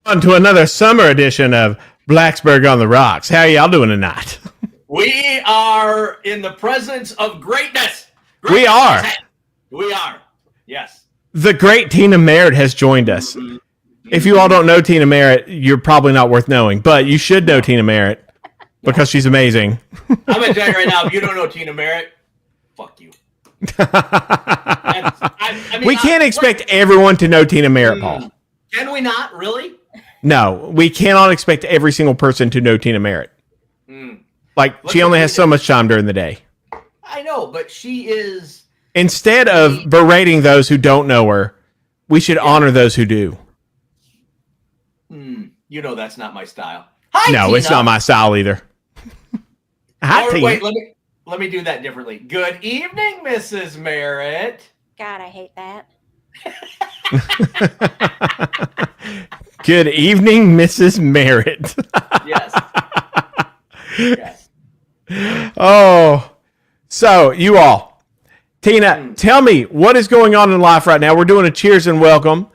On to another summer edition of Blacksburg on the Rocks. How are y'all doing tonight? We are in the presence of greatness. We are. We are. Yes. The great Tina Merritt has joined us. Mm-hmm. If you all don't know Tina Merritt, you're probably not worth knowing, but you should know Tina Merritt because she's amazing. I'm going to tell you right now, if you don't know Tina Merritt, fuck you. We can't expect everyone to know Tina Merritt, Paul. Can we not? Really? No, we cannot expect every single person to know Tina Merritt. She only has so much time during the day. I know, but she is... Instead of berating those who don't know her, we should honor those who do. You know that's not my style. Hi, no, Tina. It's not my style either. Hi, Tina. Wait, let me do that differently. Good evening, Mrs. Merritt. God, I hate that. Good evening, Mrs. Merritt. Yes. Yes. Oh, so you all, Tina, tell me what is going on in life right now. We're doing a cheers and welcome.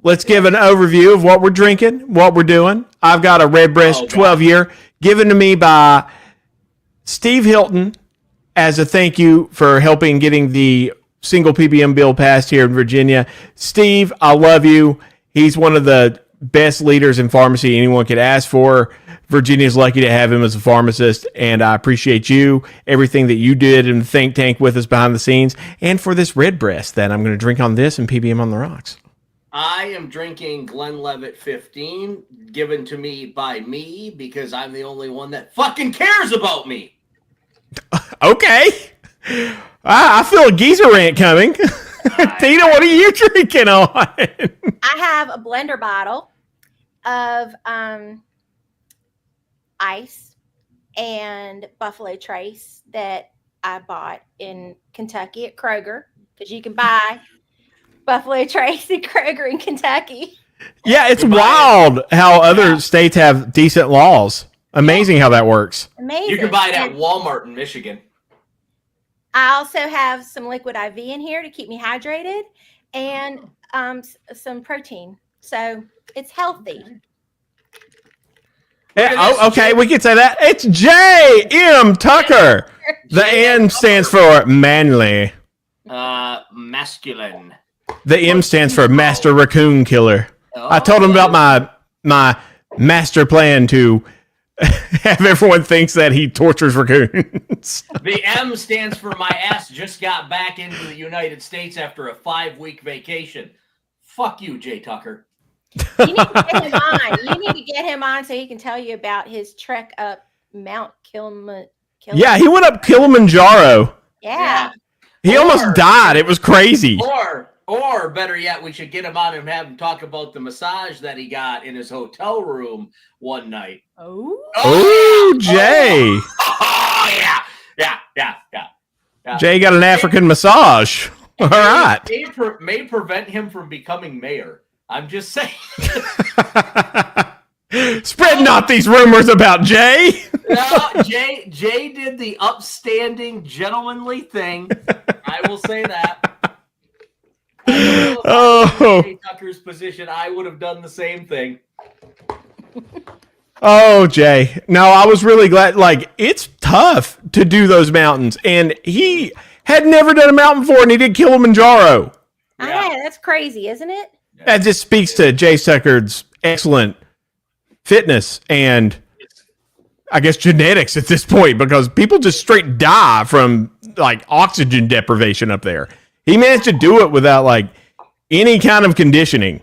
Let's give an overview of what we're drinking, what we're doing. I've got a Redbreast 12-year given to me by Steve Hilton as a thank you for helping getting the single PBM bill passed here in Virginia. Steve, I love you. He's one of the best leaders in pharmacy anyone could ask for. Virginia's lucky to have him as a pharmacist, and I appreciate you, everything that you did in the think tank with us behind the scenes, and for this Redbreast that I'm going to drink on this and PBM on the rocks. I am drinking Glenlivet 15, given to me by me, because I'm the only one that fucking cares about me. Okay. I feel a geezer rant coming. Tina, what are you drinking on? I have a blender bottle of ice and Buffalo Trace that I bought in Kentucky at Kroger, because you can buy Buffalo Trace at Kroger in Kentucky. Yeah, it's wild how other states have decent laws. Amazing how that works. Amazing. You can buy it at Walmart in Michigan. I also have some liquid IV in here to keep me hydrated, and some protein. So it's healthy. Yeah, okay, we can say that. It's J.M. Tucker. The N stands for manly. Masculine. The M stands for Master Raccoon Killer. I told him about my master plan to have everyone thinks that he tortures raccoons. The M stands for my ass just got back into the United States after a 5-week vacation. Fuck you, Jay Tucker. You need to get him on. You need to get him on so he can tell you about his trek up Mount Kilimanjaro. Yeah, he went up Kilimanjaro. Yeah. He almost died. It was crazy. Or better yet, we should get him on and have him talk about the massage that he got in his hotel room one night. Oh, Jay. Oh, yeah. Jay got an African massage. All right. May prevent him from becoming mayor. I'm just saying. Spread not these rumors about Jay. No, Jay did the upstanding, gentlemanly thing. I will say that. Jay Tucker's position, I would have done the same thing. Oh, Jay. No, I was really glad. It's tough to do those mountains. And he had never done a mountain before, and he did Kilimanjaro. Yeah, that's crazy, isn't it? That just speaks to Jay Tucker's excellent fitness and, I guess, genetics at this point, because people just straight die from, oxygen deprivation up there. He managed to do it without, any kind of conditioning.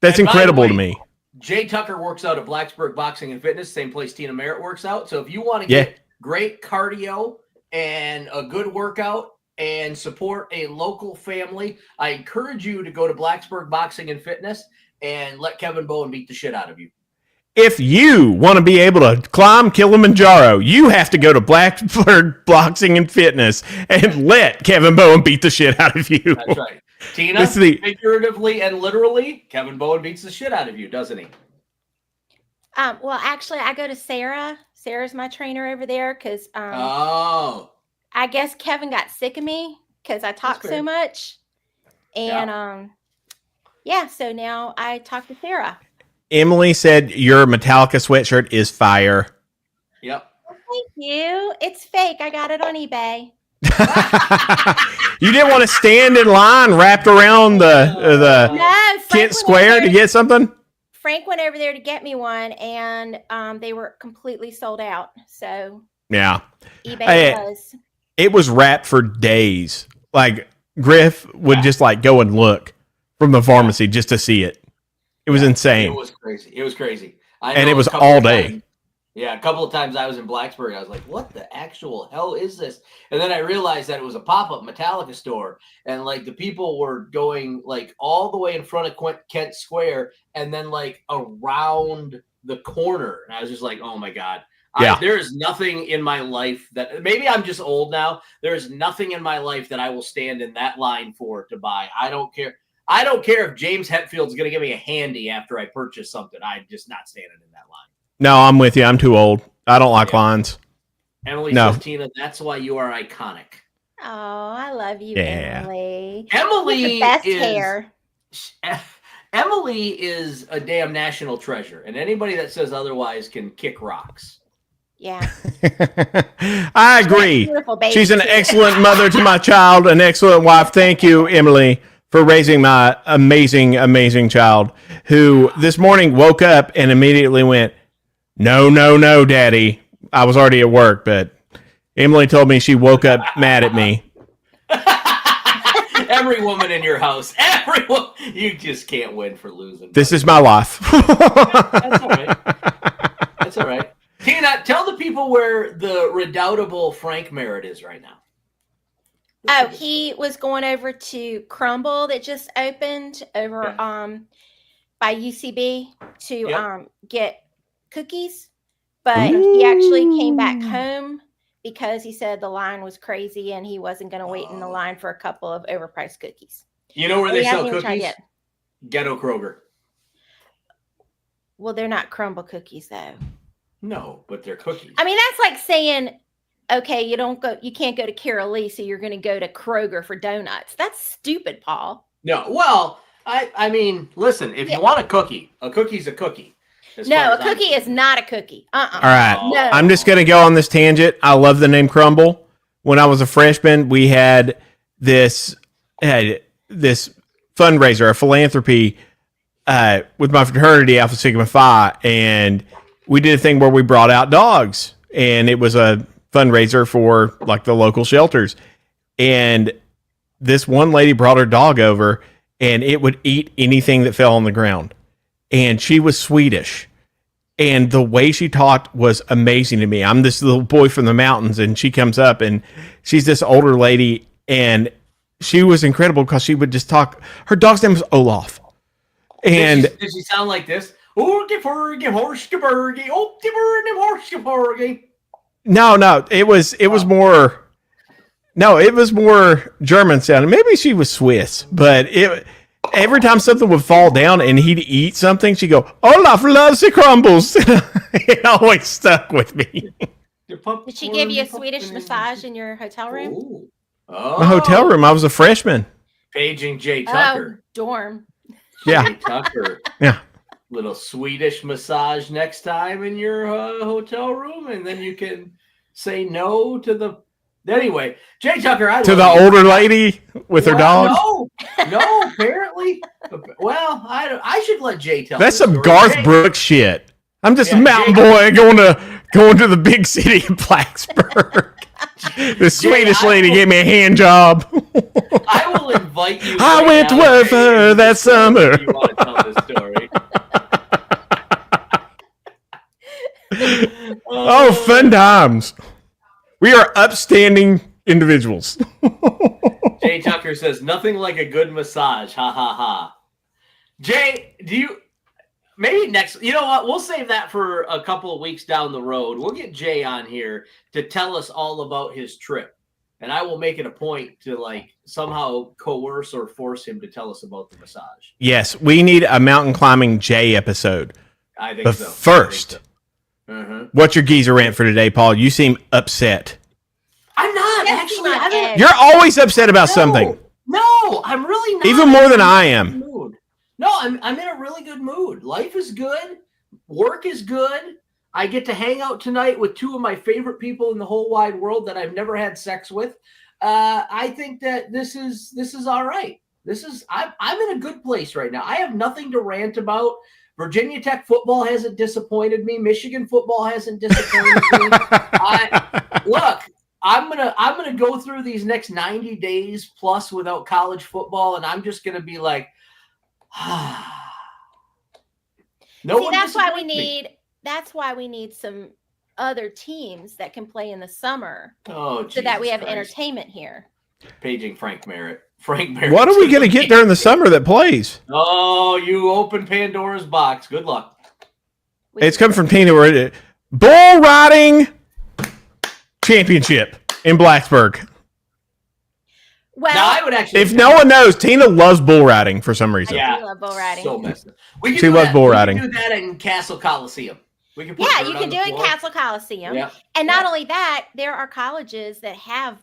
That's incredible to me. Jay Tucker works out at Blacksburg Boxing and Fitness, same place Tina Merritt works out. So if you want to get great cardio and a good workout and support a local family, I encourage you to go to Blacksburg Boxing and Fitness and let Kevin Bowen beat the shit out of you. If you want to be able to climb Kilimanjaro, you have to go to Blacksburg Boxing and Fitness and let Kevin Bowen beat the shit out of you. That's right. Tina, figuratively and literally, Kevin Bowen beats the shit out of you, doesn't he? Well, actually, I go to Sarah. Sarah's my trainer over there because I guess Kevin got sick of me because I talk so much. And so now I talk to Sarah. Emily said your Metallica sweatshirt is fire. Yep. Thank you. It's fake. I got it on eBay. You didn't want to stand in line wrapped around the No, Kent Square to get something? Frank went over there to get me one, and they were completely sold out. So yeah, eBay it was wrapped for days. Like Griff would just like go and look from the pharmacy just to see it. It was insane. It was crazy. It was crazy. And it was all day. Yeah, a couple of times I was in Blacksburg. I was like, what the actual hell is this? And then I realized that it was a pop-up Metallica store. And like the people were going like all the way in front of Kent Square and then like around the corner. And I was just like, oh my God. Yeah. There is nothing in my life that maybe I'm just old now. There is nothing in my life that I will stand in that line for to buy. I don't care. I don't care if James Hetfield's going to give me a handy after I purchase something. I'm just not standing in that line. No, I'm with you. I'm too old. I don't like lines. Emily says, Tina, that's why you are iconic. Oh, I love you, Yeah. Emily. Emily the best hair. Emily is a damn national treasure, and anybody that says otherwise can kick rocks. Yeah. I agree. She's an excellent mother to my child, an excellent wife. Thank you, Emily, for raising my amazing, amazing child, who this morning woke up and immediately went, no, no, no, Daddy. I was already at work, but Emily told me she woke up mad at me. Every woman in your house, everyone, you just can't win for losing. This is my life. That's all right. That's all right. Tina, tell the people where the redoubtable Frank Merritt is right now. Oh, he was going over to Crumble that just opened over by UCB to get cookies, but he actually came back home because he said the line was crazy and he wasn't going to wait in the line for a couple of overpriced cookies. You know where they sell cookies? Ghetto Kroger. Well, they're not Crumble cookies though. No, but they're cookies. I mean, that's like saying, okay, you can't go to Carol Lee, so you're going to go to Kroger for donuts. That's stupid, Paul. No, well, I mean, listen, if you want a cookie's a cookie. No, a cookie is not a cookie. All right. No. I'm just going to go on this tangent. I love the name Crumble. When I was a freshman, we had this fundraiser, a philanthropy with my fraternity, Alpha Sigma Phi, and we did a thing where we brought out dogs, and it was a fundraiser for like the local shelters. And this one lady brought her dog over, and it would eat anything that fell on the ground. And she was Swedish. And the way she talked was amazing to me. I'm this little boy from the mountains, and she comes up, and she's this older lady, and she was incredible because she would just talk. Her dog's name was Olaf. And did she sound like this? No, it was more German sounding. Maybe she was Swiss, but every time something would fall down and he'd eat something, she'd go, Olaf loves the crumbles. It always stuck with me. Did she give you a Swedish massage in your hotel room? Ooh. Oh. My hotel room. I was a freshman. Paging Jay Tucker. Dorm. Yeah. Jay Tucker. Yeah. Little Swedish massage next time in your hotel room, and then you can say no to the. Anyway, Jay Tucker, to the older lady with her dog. No, apparently. Well, I should let Jay tell. That's some Garth Brooks shit. I'm just a mountain boy going to the big city of Blacksburg. The Swedish lady gave me a hand job. I will invite you. I went with her that summer. You want to tell this story? Oh, fun times. We are upstanding individuals. Jay Tucker says, nothing like a good massage. Ha, ha, ha. Jay, maybe next, you know what? We'll save that for a couple of weeks down the road. We'll get Jay on here to tell us all about his trip. And I will make it a point to like somehow coerce or force him to tell us about the massage. Yes, we need a mountain climbing Jay episode. I think but so. First, what's your geezer rant for today, Paul? You seem upset. I'm not actually. You're always upset about something. No, I'm really not. Even more than I am. No, I'm in a really good mood. Life is good. Work is good. I get to hang out tonight with two of my favorite people in the whole wide world that I've never had sex with. I think that this is all right. I'm in a good place right now. I have nothing to rant about. Virginia Tech football hasn't disappointed me. Michigan football hasn't disappointed me. Look, I'm gonna go through these next 90 days plus without college football, and I'm just gonna be like, no. See, that's why we need some other teams that can play in the summer. Oh, so that we have Christ. entertainment here. Paging Frank Merritt. Frank Merritt. What are we going to get during the summer that plays? Oh, you open Pandora's box. Good luck. It's coming from Tina Merritt. Bull riding championship in Blacksburg. Well, now, I would actually. If no one knows, Tina loves bull riding for some reason. I do love bull riding. So messed up. She loves bull riding. We can do that in Castle Coliseum. We can Yeah, you can do it in Castle Coliseum. Yeah. And not only that, there are colleges that have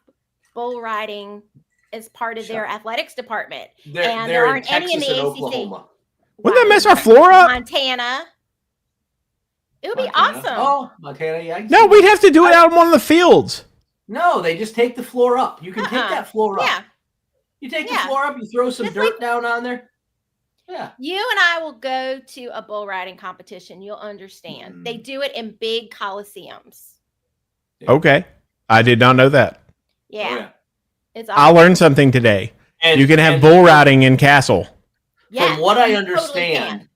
bull riding as part of their athletics department. And there aren't any in the ACC. Oklahoma. Wouldn't that mess our floor up? Montana. It would be awesome. Oh, Montana, yeah. No, we'd have to do it out on one of the fields. No, they just take the floor up. You can take that floor up. Yeah. You take the floor up, you throw some dirt down on there. Yeah. You and I will go to a bull riding competition. You'll understand. They do it in big coliseums. Okay. I did not know that. Yeah. Oh, yeah. It's awesome. I learned something today. And you can have bull riding in Castle. Yeah, from what I understand.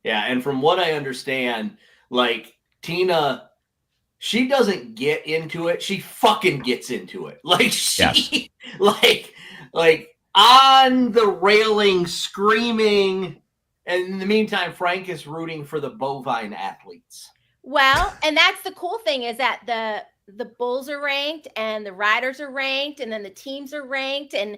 And from what I understand, like Tina, she doesn't get into it. She fucking gets into it. Like she like on the railing screaming. And in the meantime, Frank is rooting for the bovine athletes. Well, and that's the cool thing is that the bulls are ranked and the riders are ranked and then the teams are ranked and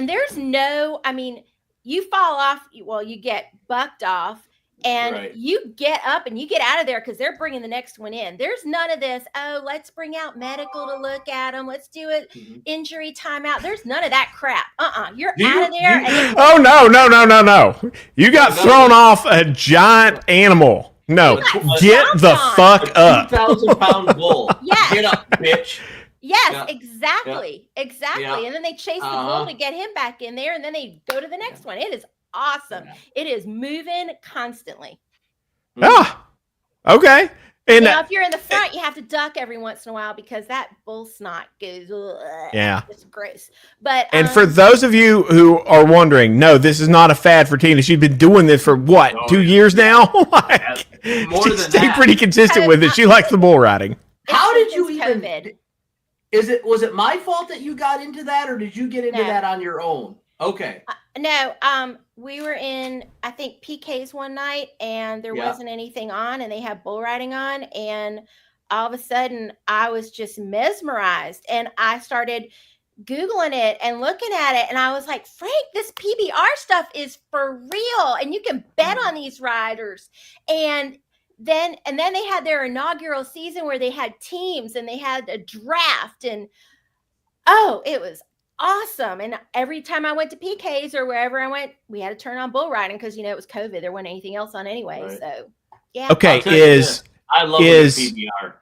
there's no, I mean, you fall off, well, you get bucked off and you get up and you get out of there because they're bringing the next one in. There's none of this, oh, let's bring out medical to look at them. Let's do it injury timeout. There's none of that crap. You're out of there. Oh, no. You got thrown off a giant animal. No, get the fuck up. 2,000-pound bull. Yes. Get up, bitch. Yes, exactly. Yeah. And then they chase the bull to get him back in there, and then they go to the next one. It is awesome. Yeah. It is moving constantly. Ah, okay. And now, if you're in the front, you have to duck every once in a while because that bull snot goes. It's gross. But and for those of you who are wondering, no, this is not a fad for Tina. She's been doing this for 2 years now. More than stayed that. Pretty consistent with it. She likes the bull riding. How did you even? COVID. Was it my fault that you got into that, or did you get into that on your own? Okay. No, we were in, I think, PK's one night, and there wasn't anything on, and they had bull riding on, and all of a sudden, I was just mesmerized, and I started Googling it and looking at it, and I was like, Frank, this PBR stuff is for real, and you can bet on these riders, and then they had their inaugural season where they had teams, and they had a draft, and it was awesome. And every time I went to PK's or wherever I went, we had to turn on bull riding because it was COVID. There wasn't anything else on anyway. Right. So yeah. Okay, I love PBR.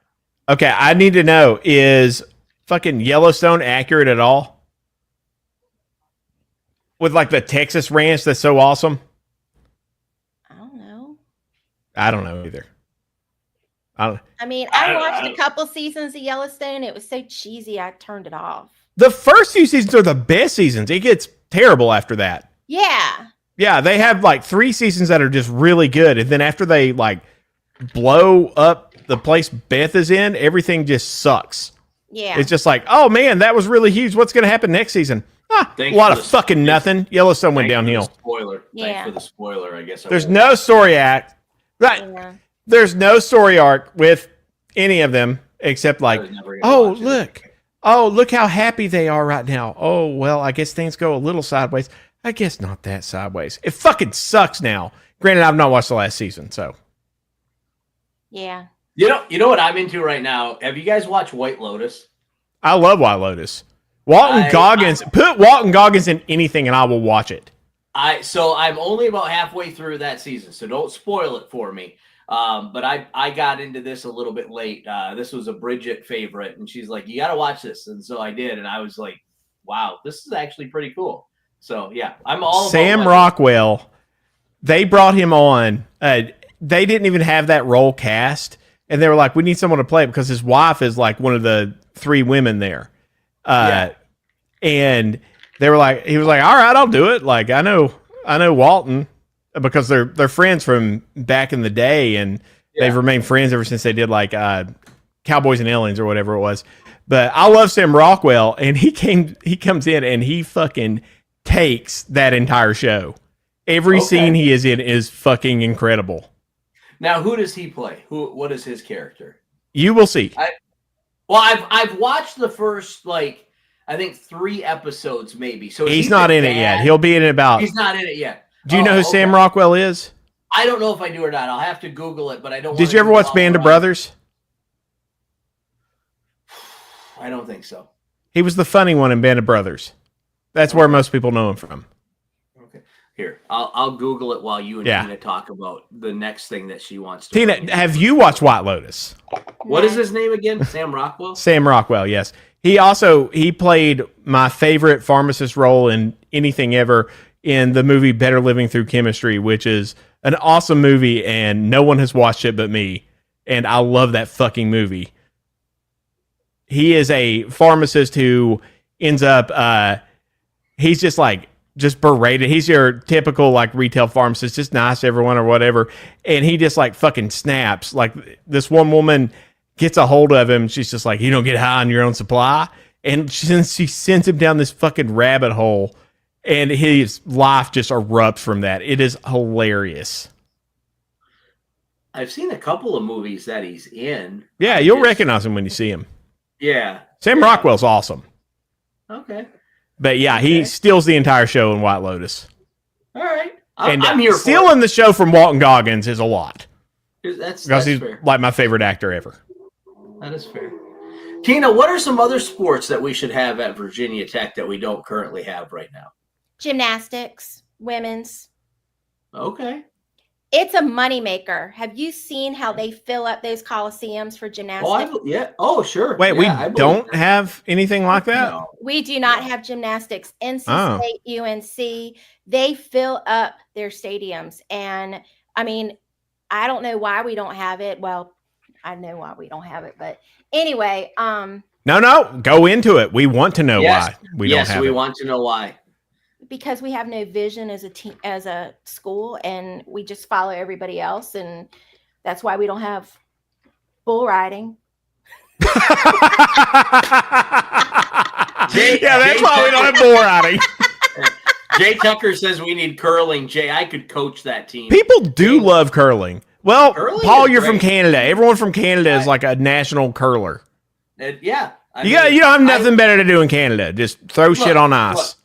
Okay, I need to know, is fucking Yellowstone accurate at all? With like the Texas ranch that's so awesome? I don't know either. I watched a couple seasons of Yellowstone. It was so cheesy, I turned it off. The first few seasons are the best seasons. It gets terrible after that. Yeah. Yeah, they have like 3 seasons that are just really good. And then after they like blow up the place Beth is in, everything just sucks. Yeah. It's just like, oh man, that was really huge. What's going to happen next season? A lot of fucking nothing. Yellowstone went downhill. Spoiler. Thanks for the spoiler, I guess. There's no story act. Right. Yeah. There's no story arc with any of them except like, look how happy they are right now. Oh, well, I guess things go a little sideways. I guess not that sideways. It fucking sucks now. Granted, I've not watched the last season, so. Yeah. You know what I'm into right now? Have you guys watched White Lotus? I love White Lotus. Walton Goggins. Put Walton Goggins in anything and I will watch it. I'm only about halfway through that season, so don't spoil it for me. But I got into this a little bit late. This was a Bridget favorite, and she's like, "You got to watch this," and so I did, and I was like, "Wow, this is actually pretty cool." So yeah, I'm all Sam about Rockwell. They brought him on. They didn't even have that role cast, and they were like, "We need someone to play it," because his wife is like one of the 3 women there. And they were like, he was like, "All right, I'll do it." Like I know Walton because they're friends from back in the day, and they've remained friends ever since they did like Cowboys and Aliens or whatever it was. But I love Sam Rockwell, and he comes in and he fucking takes that entire show. Every scene he is in is fucking incredible. Now, who does he play? What is his character? You will see. I've watched the first I think 3 episodes maybe. So he's not in it yet. He'll be in it about. He's not in it yet. Do you know who Sam Rockwell is? I don't know if I do or not. I'll have to Google it, but I don't. Did you ever watch Band of Brothers? I don't think so. He was the funny one in Band of Brothers. That's where most people know him from. Okay. Here, I'll Google it while you and Tina talk about the next thing that she wants to. Tina, have you watched White Lotus? What is his name again? Sam Rockwell? Sam Rockwell, yes. He played my favorite pharmacist role in anything ever in the movie Better Living Through Chemistry, which is an awesome movie, and no one has watched it but me. And I love that fucking movie. He is a pharmacist who ends up, he's just berated. He's your typical like retail pharmacist, just nice to everyone or whatever. And he just like fucking snaps. Like this one woman gets a hold of him. She's just like, "You don't get high on your own supply." And she sends him down this fucking rabbit hole, and his life just erupts from that. It is hilarious. I've seen a couple of movies that he's in. Yeah, you'll recognize him when you see him. Yeah. Sam Rockwell's awesome. Okay. But yeah, he steals the entire show in White Lotus. All right. I'm here for stealing the show from Walton Goggins is a lot. That's he's fair. Like my favorite actor ever. That is fair. Tina, what are some other sports that we should have at Virginia Tech that we don't currently have right now? Gymnastics, women's. Okay. It's a moneymaker. Have you seen how they fill up those coliseums for gymnastics? Oh, sure. Wait, we don't have anything like that? No. We do not have gymnastics. NC State, UNC, they fill up their stadiums. And I mean, I don't know why we don't have it. Well, I know why we don't have it, but anyway, No, go into it. We want to know why we don't have it. Yes, we want to know why. Because we have no vision as a team, as a school, and we just follow everybody else, and that's why we don't have bull riding. That's why we don't have bull riding. Jay Tucker says we need curling. Jay, I could coach that team. People do love curling. Well, curling Paul, you're from Canada. Everyone from Canada is like a national curler. Yeah. You don't have nothing better to do in Canada. Just throw shit on ice.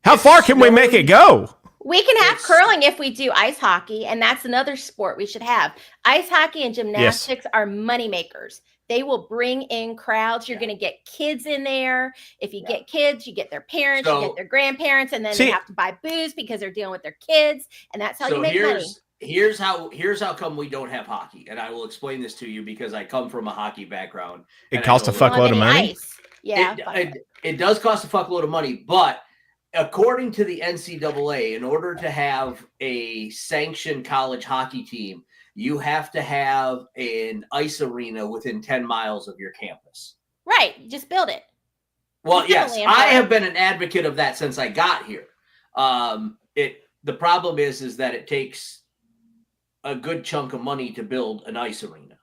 How far can we make it go? We can have curling if we do ice hockey, and that's another sport we should have. Ice hockey and gymnastics are money makers. They will bring in crowds. You're going to get kids in there. If you get kids, you get their parents, you get their grandparents, and then they have to buy booze because they're dealing with their kids, and that's how you make money. Here's how come we don't have hockey, and I will explain this to you because I come from a hockey background. It costs a fuckload of money. Yeah, it does cost a fuckload of money, but according to the NCAA, in order to have a sanctioned college hockey team, you have to have an ice arena within 10 miles of your campus. Right. Just build it. Well, yes, I have been an advocate of that since I got here. The problem is that it takes a good chunk of money to build an ice arena.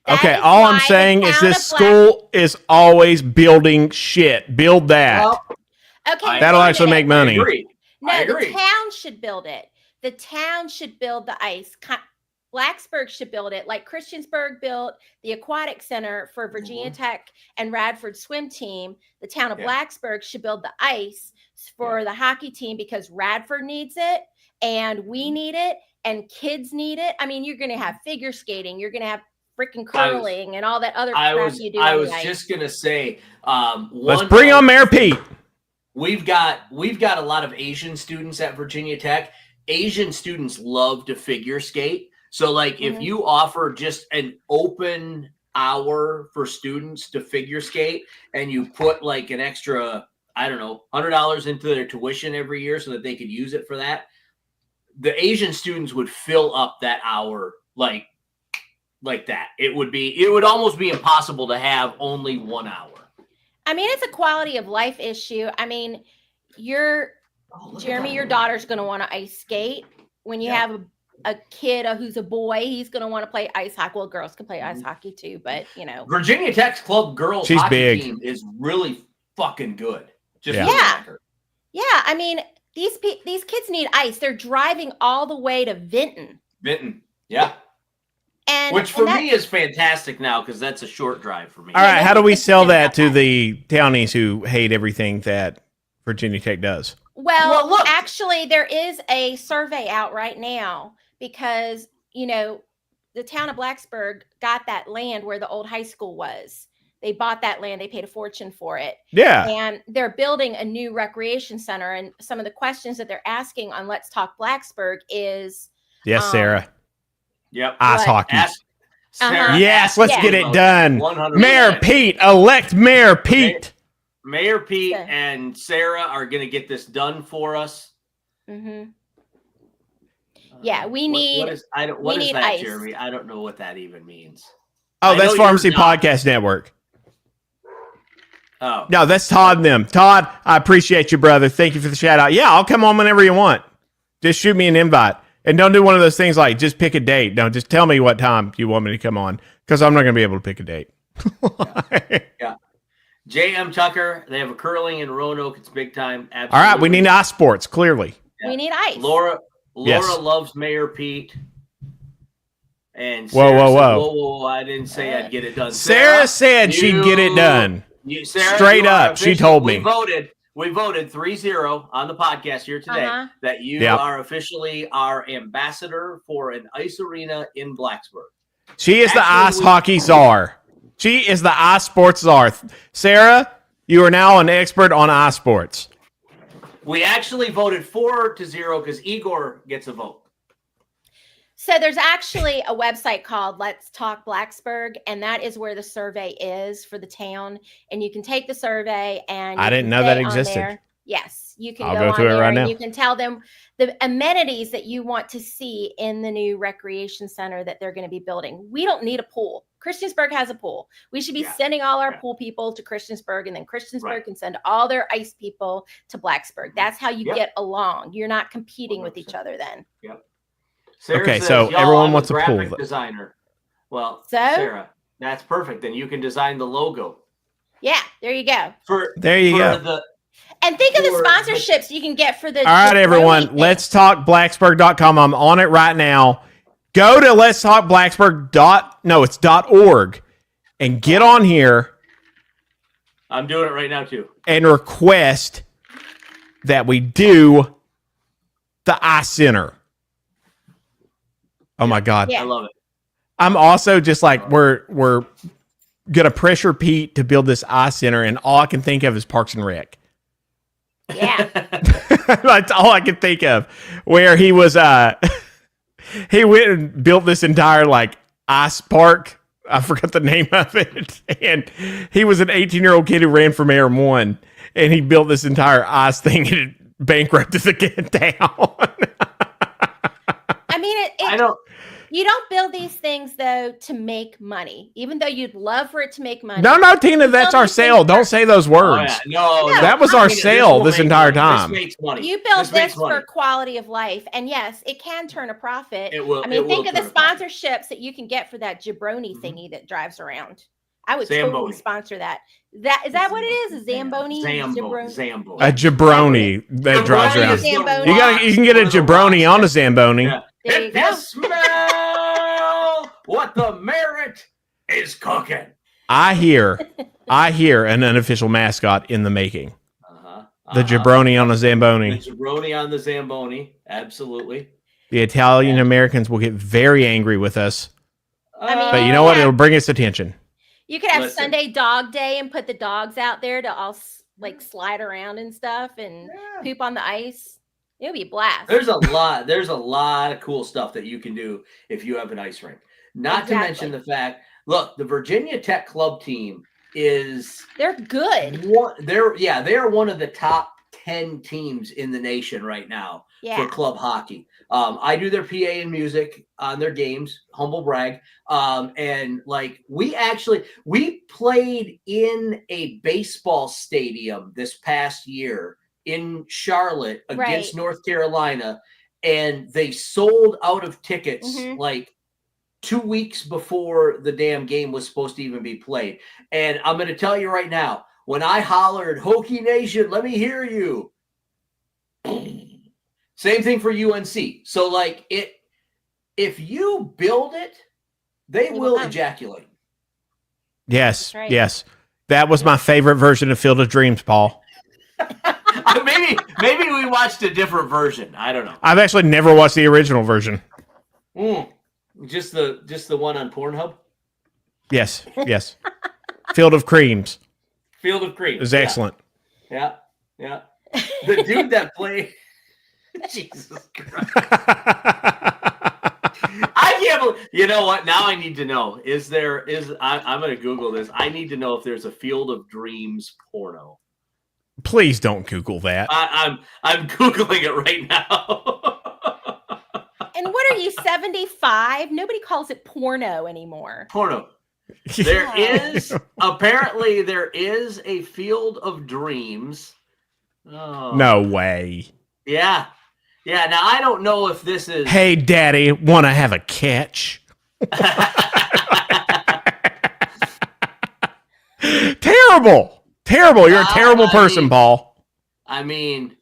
Okay, all I'm saying is this school is always building shit. Build that. Well, okay, that'll actually make money. I agree. The town should build it. The town should build the ice. Blacksburg should build it, like Christiansburg built the aquatic center for Virginia Tech and Radford swim team. The town of Blacksburg should build the ice for the hockey team because Radford needs it and we need it and kids need it. I mean, you're going to have figure skating. You're going to have freaking curling and all that other crap you do. I was just going to say, let's bring on Mayor Pete. we've got a lot of Asian students at Virginia Tech. Asian students love to figure skate. So like if you offer just an open hour for students to figure skate and you put like an extra, I don't know, $100 into their tuition every year so that they could use it for that, the Asian students would fill up that hour like that. It would almost be impossible to have only 1 hour. I mean, it's a quality of life issue. I mean, Jeremy, your daughter's going to want to ice skate. When you have a kid who's a boy, he's going to want to play ice hockey. Well, girls can play ice hockey too, but you know. Virginia Tech's club girls hockey team is really fucking good. Yeah. I mean, these kids need ice. They're driving all the way to Vinton. Yeah. Which for me is fantastic now because that's a short drive for me. All right, how do we sell that to the townies who hate everything that Virginia Tech does? Well, look, actually, there is a survey out right now because, you know, the town of Blacksburg got that land where the old high school was. They bought that land. They paid a fortune for it. Yeah. And they're building a new recreation center. And some of the questions that they're asking on Let's Talk Blacksburg is... Yes, Sarah. Yep. Ice hockey. Sarah, yes, let's get it done. 100%. Mayor Pete, elect Mayor Pete. Mayor Pete and Sarah are going to get this done for us. Mm-hmm. Yeah, we need. What is that, ice. Jeremy? I don't know what that even means. Oh, that's Pharmacy Podcast Network. Oh. No, that's Todd and them. Todd, I appreciate you, brother. Thank you for the shout out. Yeah, I'll come on whenever you want. Just shoot me an invite. And don't do one of those things like just pick a date. No, just tell me what time you want me to come on because I'm not going to be able to pick a date. Yeah. J.M. Tucker, they have a curling in Roanoke. It's big time. Absolutely. All right, we need ice sports, clearly. Yeah. We need ice. Laura loves Mayor Pete. And Sarah whoa, I didn't say I'd get it done. Sarah said she'd get it done. Sarah, straight up, she told me. We voted 3-0 on the podcast here today that you are officially our ambassador for an ice arena in Blacksburg. She is the ice hockey czar. She is the ice sports czar. Sarah, you are now an expert on ice sports. We actually voted 4-0 because Igor gets a vote. So there's actually a website called Let's Talk Blacksburg, and that is where the survey is for the town. And you can take the survey and I didn't know that existed. Yes, you can go through it right now. You can tell them the amenities that you want to see in the new recreation center that they're going to be building. We don't need a pool. Christiansburg has a pool. We should be sending all our pool people to Christiansburg, and then Christiansburg can send all their ice people to Blacksburg. That's how you get along. You're not competing 100%. With each other then. Yep. Sarah okay, says, so everyone wants a pool. Designer. Well, Sarah, that's perfect. Then you can design the logo. Yeah, there you go. There you go. And think of the sponsorships you can get for the. All right, everyone. Let's talk Blacksburg.com. I'm on it right now. Go to Let's Talk Blacksburg. It's .org and get on here. I'm doing it right now too. And request that we do the ice center. Oh my God. I love it. I'm also just like, we're going to pressure Pete to build this ice center, and all I can think of is Parks and Rec. Yeah. That's all I can think of. Where he was, he went and built this entire like ice park. I forgot the name of it. And he was an 18-year-old kid who ran for mayor and won. And he built this entire ice thing and it bankrupted the town. I mean, I don't. You don't build these things, though, to make money, even though you'd love for it to make money. No, Tina, that's our sale. Don't say those words. No, that was our sale this entire time. This makes money. You build this for quality of life. And yes, it can turn a profit. It will. I mean, think of the sponsorships that you can get for that jabroni thingy that drives around. I would totally sponsor that. Is that what it is? A Zamboni? Zamboni. A jabroni that drives around. You can get a jabroni on a Zamboni. Yeah. There you go. Smell what the Merritt is cooking. I hear an unofficial mascot in the making. The jabroni on a Zamboni. The jabroni on the Zamboni. Absolutely. The Italian Americans will get very angry with us. But you know what? It'll bring us attention. You could have Sunday Dog Day and put the dogs out there to all like slide around and stuff and poop on the ice. It'll be a blast. There's a lot of cool stuff that you can do if you have an ice rink. Not to mention the fact, look, the Virginia Tech club team they're good. They are one of the top 10 teams in the nation right now for club hockey. I do their PA and music on their games, humble brag. And like we played in a baseball stadium this past year in Charlotte against North Carolina, and they sold out of tickets like 2 weeks before the damn game was supposed to even be played. And I'm going to tell you right now, when I hollered, Hokie Nation, let me hear you. Same thing for UNC. So like if you build it, they will ejaculate. Yes. Right. Yes. That was my favorite version of Field of Dreams, Paul. Maybe we watched a different version. I don't know. I've actually never watched the original version. Just the one on Pornhub? Yes. Yes. Field of Creams. Field of Creams. It was excellent. Yeah. The dude that played Jesus Christ. I can't believe, you know what? Now I need to know. I'm going to Google this. I need to know if there's a Field of Dreams porno. Please don't Google that. I'm Googling it right now. And what are you, 75? Nobody calls it porno anymore. Porno. There is a Field of Dreams. Oh. No way. Yeah. Now I don't know if this is. Hey, Daddy, want to have a catch? Terrible. You're a terrible person, Paul. I mean,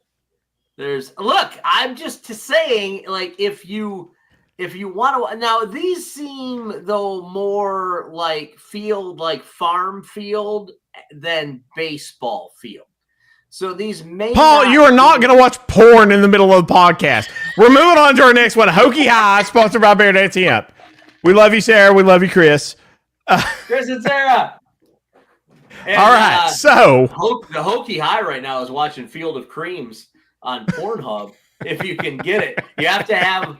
I'm just saying, like, if you want to, now these seem though more like farm field than baseball field. So these may Paul, you are not going to watch porn in the middle of the podcast. We're moving on to our next one. Hokie High, sponsored by Bear Dance Hemp. We love you, Sarah. We love you, Chris. Chris and Sarah. And, all right, so the Hokie High right now is watching Field of Creams on Pornhub. If you can get it, you have to have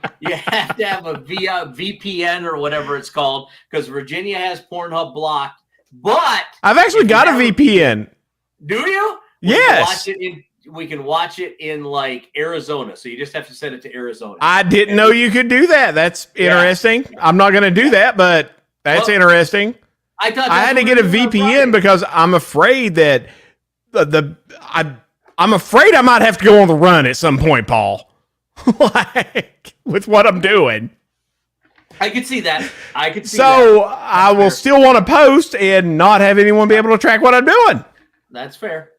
a via VPN or whatever it's called, because Virginia has Pornhub blocked. But I've actually got a VPN. Do you? Yes. We can watch it in like Arizona, so you just have to send it to Arizona. I didn't know you could do that. That's interesting. I'm not going to do that, but that's interesting. I had to get a VPN because I'm afraid that I'm afraid I might have to go on the run at some point, Paul. Like with what I'm doing. I could see that. So I will still want to post and not have anyone be able to track what I'm doing. That's fair.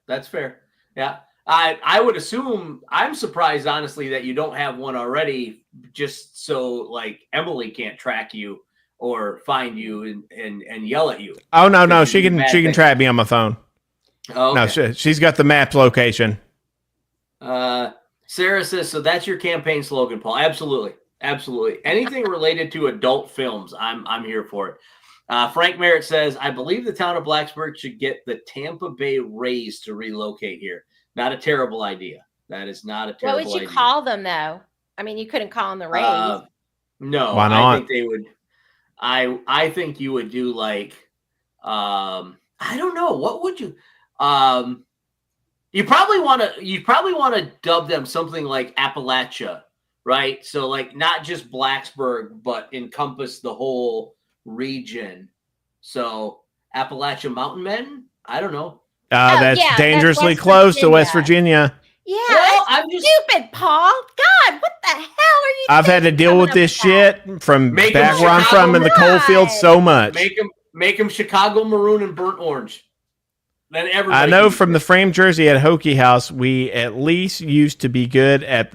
Yeah. I would assume, I'm surprised honestly that you don't have one already, just so like Emily can't track you or find you and yell at you. Oh no, she can track me on my phone. Oh, okay. No, she's got the map location. Sarah says, so that's your campaign slogan, Paul. Absolutely. Anything related to adult films, I'm here for it. Frank Merritt says, I believe the town of Blacksburg should get the Tampa Bay Rays to relocate here. Not a terrible idea. That is not a terrible idea. What would you call them though? I mean, you couldn't call them the Rays. No, why not? I think they would. I think you would do like, I don't know. What would you, you probably want to dub them something like Appalachia, right? So like not just Blacksburg, but encompass the whole region. So Appalachian Mountain Men, I don't know. That's dangerously close to West Virginia. Yeah, well, I'm just stupid, Paul. God, what the hell are you? I've had to deal with this shit from back where I'm from in the coal field so much. Make them Chicago maroon and burnt orange. Then I know from the frame jersey at Hokie House, we at least used to be good at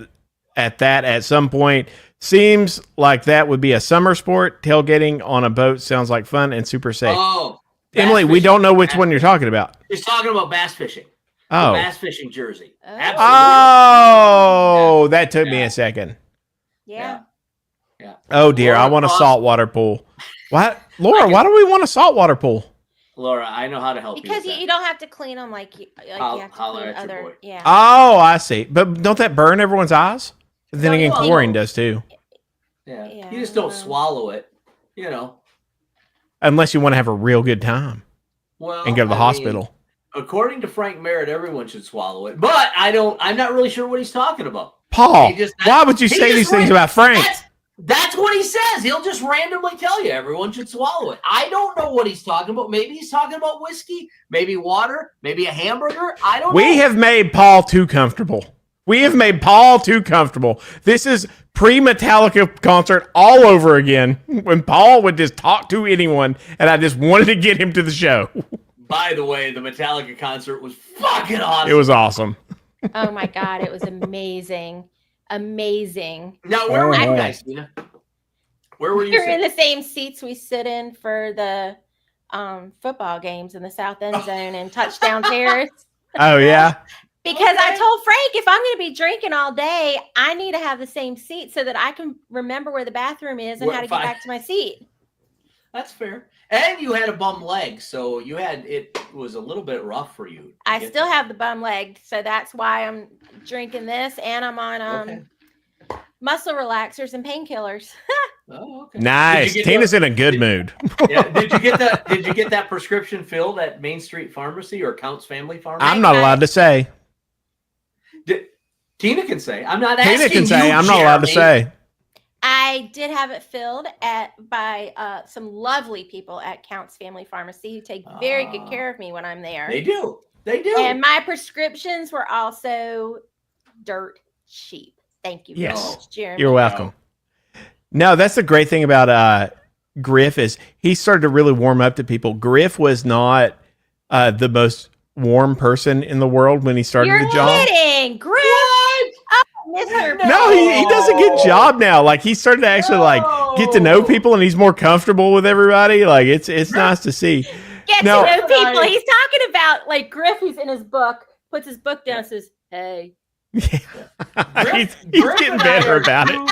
that at some point. Seems like that would be a summer sport. Tailgating on a boat sounds like fun and super safe. Oh, Emily, we don't know which one you're talking about. He's talking about bass fishing. Oh, bass fishing jersey. Absolutely. Oh, that took me a second. Yeah. Oh dear, I want a saltwater pool. What, Laura? Why do we want a saltwater pool? Laura, I know how to help because you. you don't have to clean them like you have to Holler clean at your other. boy. Yeah. Oh, I see. But don't that burn everyone's eyes? Then No, again, no. chlorine does too. Yeah. You just don't swallow it, you know. Unless you want to have a real good time and go to the hospital. According to Frank Merritt, everyone should swallow it. But I'm not really sure what he's talking about. Paul, why would you say these things about Frank? That's what he says. He'll just randomly tell you everyone should swallow it. I don't know what he's talking about. Maybe he's talking about whiskey, maybe water, maybe a hamburger. I don't know. We have made Paul too comfortable. This is pre-Metallica concert all over again when Paul would just talk to anyone, and I just wanted to get him to the show. By the way, the Metallica concert was fucking awesome. It was awesome. Oh my God, it was amazing. Amazing. Now, where were you guys, Tina? Where were you? You're in the same seats we sit in for the football games in the South End Zone and Touchdown Terrace. Oh, yeah? Because I told Frank, if I'm going to be drinking all day, I need to have the same seat so that I can remember where the bathroom is and how to get back to my seat. That's fair. And you had a bum leg, so it was a little bit rough for you. I still have the bum leg, so that's why I'm drinking this, and I'm on muscle relaxers and painkillers. Oh, okay. Nice. Tina's in a good mood. Yeah. Did you get that prescription filled at Main Street Pharmacy or Count's Family Pharmacy? I'm not allowed to say. Tina can say. I'm not asking. Tina can say. You, I'm not allowed to say. I did have it filled by some lovely people at Count's Family Pharmacy who take very good care of me when I'm there. They do. And my prescriptions were also dirt cheap. Thank you very much, Jeremy. You're welcome. No, that's the great thing about Griff is he started to really warm up to people. Griff was not the most warm person in the world when he started the job. You're kidding, Griff. Mr. No, he does a good job now. Like he started to actually get to know people, and he's more comfortable with everybody. Like it's nice to see. Get to know people. He's talking about like Griff, who's in his book, puts his book down, and says, "Hey." Yeah. he's getting better about it.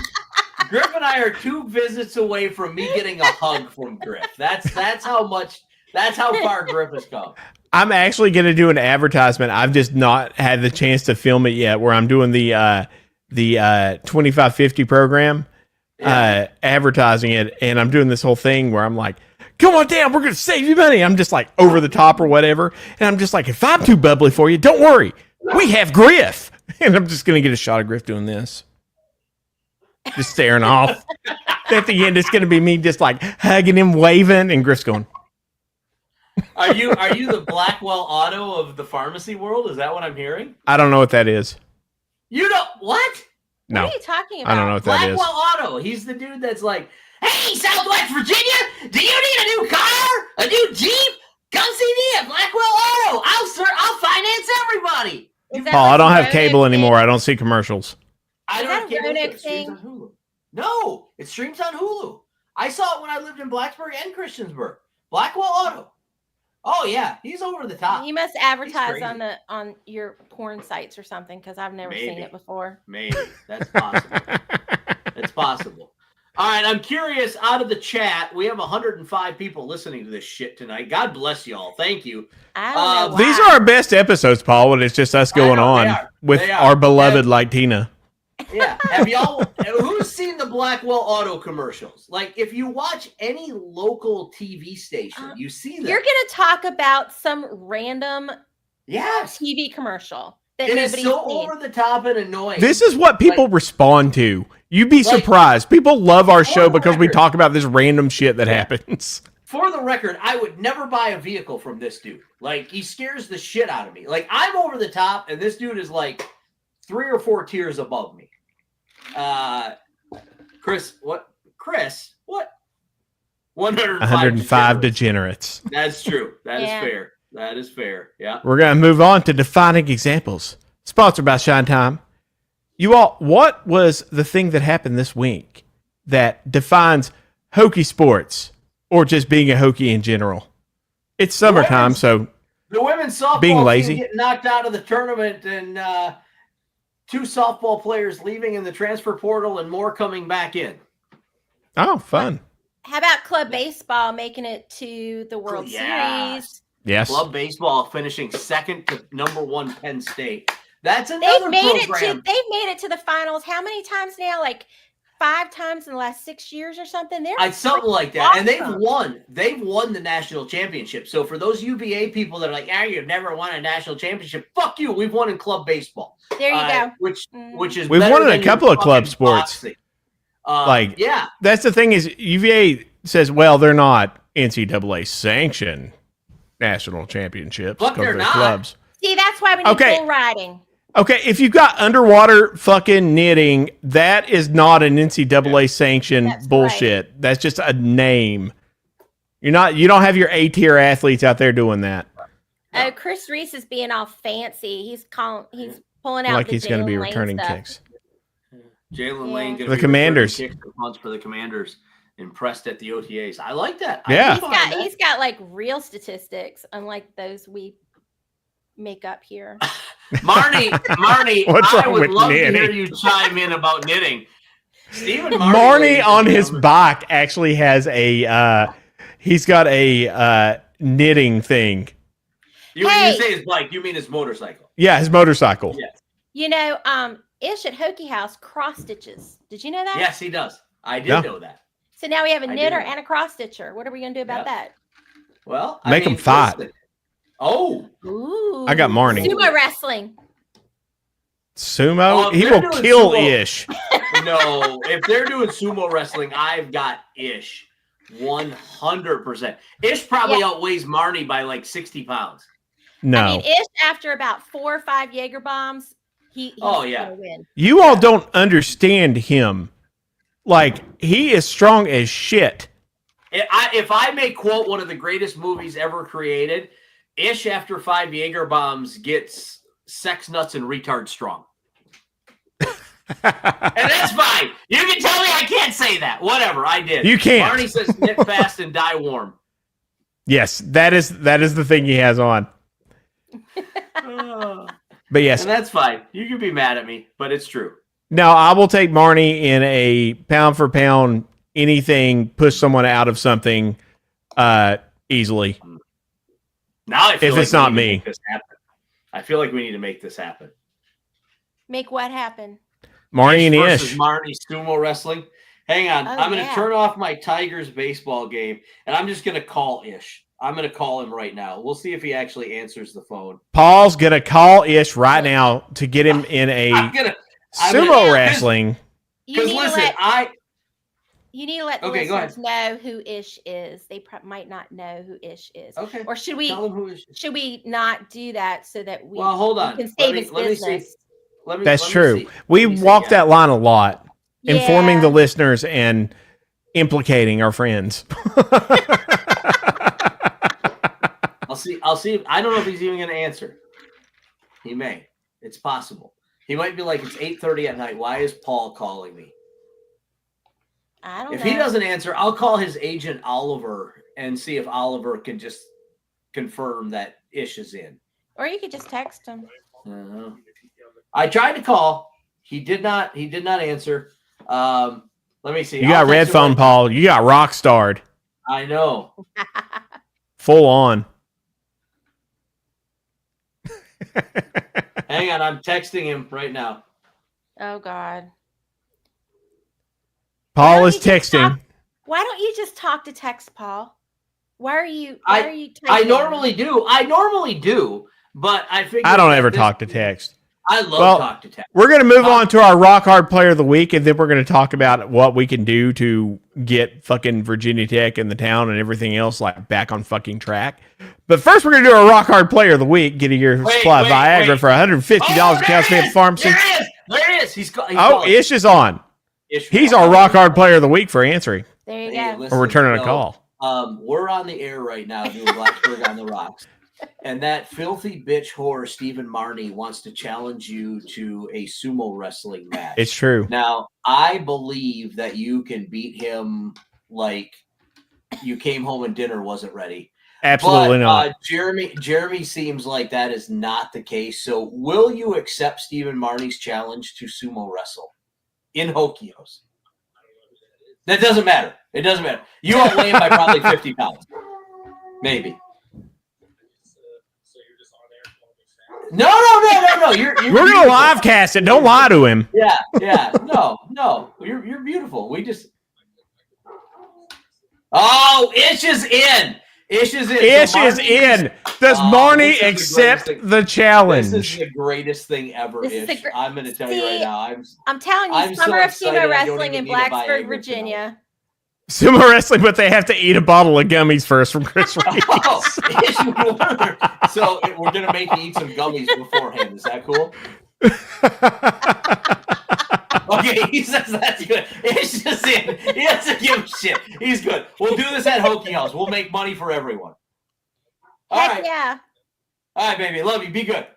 Griff and I are 2 visits away from me getting a hug from Griff. That's how far Griff has come. I'm actually going to do an advertisement. I've just not had the chance to film it yet. Where I'm doing the 2550 program, advertising it, and I'm doing this whole thing where I'm like, "Come on down, we're going to save you money." I'm just like over the top or whatever, and I'm just like, "If I'm too bubbly for you, don't worry, we have Griff." And I'm just going to get a shot of Griff doing this, just staring off. At the end, it's going to be me just like hugging him, waving, and Griff's going. Are you the Blackwell Auto of the pharmacy world? Is that what I'm hearing? I don't know what that is. You don't what? No. What are you talking about? I don't know what that is. Blackwell Auto. He's the dude that's like, "Hey, Southwest Virginia, do you need a new car? A new Jeep? Come see me at Blackwell Auto. I'll finance everybody." Paul, I don't have cable ananymore. I don't see commercials. I don't have cable. It streams on Hulu. No, it streams on Hulu. I saw it when I lived in Blacksburg and Christiansburg. Blackwell Auto. Oh yeah, he's over the top. You must advertise on your porn sites or something because I've never seen it before. Maybe that's possible. It's possible. All right, I'm curious. Out of the chat, we have 105 people listening to this shit tonight. God bless y'all. Thank you. I don't know these are our best episodes, Paul, when it's just us going on with our beloved like Tina. Yeah. Have y'all? Who's seen the Blackwell Auto commercials? Like, if you watch any local TV station, you see them. You're going to talk about some random TV commercial that nobody's is so seen. over the top and annoying. This is what people respond to. You'd be surprised. People love our show because we talk about this random shit that happens. For the record, I would never buy a vehicle from this dude. Like, he scares the shit out of me. Like, I'm over the top, and this dude is like 3 or 4 tiers above me. Chris, what? 105 degenerates. That's true. That is fair. That is fair. Yeah. We're going to move on to defining examples. Sponsored by Shine Time. You all, what was the thing that happened this week that defines Hokie sports or just being a Hokie in general? It's summertime, so the women's softball being lazy, team getting knocked out of the tournament, and 2 softball players leaving in the transfer portal, and more coming back in. Oh, fun! How about club baseball making it to the World Series? Yes. Club baseball finishing second to number 1 Penn State. That's another program. They've made it to the finals. How many times now? Like 5 times in the last 6 years or something. They're something like that. awesome. And they've won the national championship. So for those UVA people that are like, you've never won a national championship, fuck you. We've won in club baseball. There you go. Which is we've won in a couple of club sports. Yeah. That's the thing is UVA says, well, they're not NCAA sanctioned national championships. But they're not. Clubs. See, that's why we need bull riding. Okay, if you've got underwater fucking knitting, that is not an NCAA sanctioned bullshit. Right. That's just a name. You don't have your A-tier athletes out there doing that. Oh, Chris Reese is being all fancy. He's pulling out like the he's going to be returning stuff. kicks. Jalen Lane, the Commanders. Kicks and punts for the Commanders. Impressed at the OTAs. I like that. Yeah, he's got like real statistics, unlike those we make up here. Marnie, I would love knitting? To hear you chime in about knitting. Stephen Marnie on his bike actually has he's got a knitting thing. You say his bike, you mean his motorcycle? Yeah, his motorcycle. Yes. You know, Ish at Hokie House cross stitches. Did you know that? Yes, he does. I did know that. So now we have a knitter and a cross stitcher. What are we going to do about that? Well, make them fight. Ooh. I got Marnie. Sumo wrestling. Sumo? He will kill Ish. No, if they're doing sumo wrestling, I've got Ish 100%. Ish probably outweighs Marnie by like 60 pounds. No. I mean, Ish, after about 4 or 5 Jaeger bombs, he's going to win. You all don't understand him. Like, he is strong as shit. If I may quote one of the greatest movies ever created, Ish after 5 Jaeger bombs gets sex nuts and retard strong. And that's fine. You can tell me I can't say that. Whatever, I did. You can't. Barney says knit fast and die warm. Yes, that is the thing he has on. But yes. And that's fine. You can be mad at me, but it's true. Now, I will take Marnie in a pound for pound, anything, push someone out of something easily. Now I feel if like it's not me. I feel like we need to make this happen. Make what happen? Marnie and versus Ish. Marnie sumo wrestling. Hang on. I'm going to turn off my Tigers baseball game, and I'm just going to call Ish. I'm going to call him right now. We'll see if he actually answers the phone. Paul's going to call Ish right now to get him in a sumo wrestling. Because listen, you need to let the listeners know who Ish is. They might not know who Ish is. Okay. Or should we not do that so that we hold on. can save his business? That's true. We walk that line a lot, informing the listeners and implicating our friends. I'll see. I don't know if he's even going to answer. He may. It's possible. He might be like, it's 8:30 at night. Why is Paul calling me? I don't know. If he doesn't answer, I'll call his agent Oliver and see if Oliver can just confirm that Ish is in. Or you could just text him. I tried to call. He did not answer. Let me see. You got red phone, Paul. You got rock starred. I know. Full on. Hang on, I'm texting him right now. Oh God. Paul is texting. Why don't you just talk to text, Paul? Why are you I normally do, but I figured I don't ever talk to text. I love talk to text. We're going to move on to our rock hard player of the week, and then we're going to talk about what we can do to get fucking Virginia Tech and the town and everything else like back on fucking track. But first, we're going to do our rock hard player of the week, getting your supply of Viagra for $150 at Cal State Pharmacy. There it is. He's Ish is on. He's our rock hard player of the week for answering. There you go. Listen, or returning a call. We're on the air right now doing Blacksburg on the Rocks. And that filthy bitch whore, Stephen Marnie, wants to challenge you to a sumo wrestling match. It's true. Now, I believe that you can beat him like you came home and dinner wasn't ready. Absolutely not. Jeremy seems like that is not the case. So will you accept Stephen Marnie's challenge to sumo wrestle in Hokios? That doesn't matter. It doesn't matter. You outweigh him by probably 50 pounds. Maybe. No. We're gonna live cast it. Don't lie to him. Yeah. No. You're beautiful. We just. Oh, Ish is in. Ish is in. Does Marnie accept the challenge? This is the greatest thing ever, Ish. I'm going to tell you right now. I'm telling you, Summer of Sumo Wrestling in Blacksburg, Virginia. Sumo wrestling, but they have to eat a bottle of gummies first from Chris Reeves. So we're going to make you eat some gummies beforehand. Is that cool? Okay, he says that's good. It's just in. He doesn't give a shit. He's good. We'll do this at Hokey House. We'll make money for everyone. All right. Yeah. All right, baby. Love you. Be good.